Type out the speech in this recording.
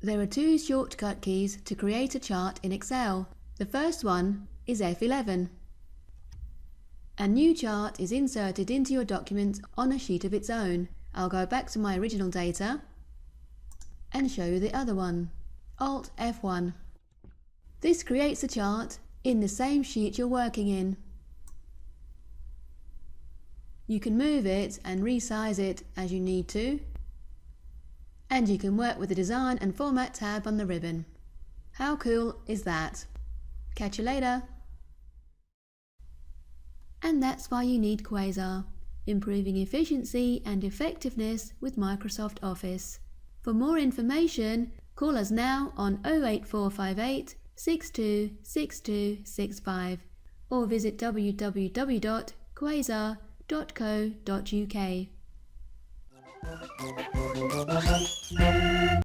There are two shortcut keys to create a chart in Excel. The first one is F11. A new chart is inserted into your document on a sheet of its own. I'll go back to my original data and show you the other one. Alt F1. This creates a chart in the same sheet you're working in. You can move it and resize it as you need to, and you can work with the Design and Format tab on the ribbon. How cool is that? Catch you later! And that's why you need Quasar, improving efficiency and effectiveness with Microsoft Office. For more information, call us now on 08458 626265 or visit www.quasar.co.uk.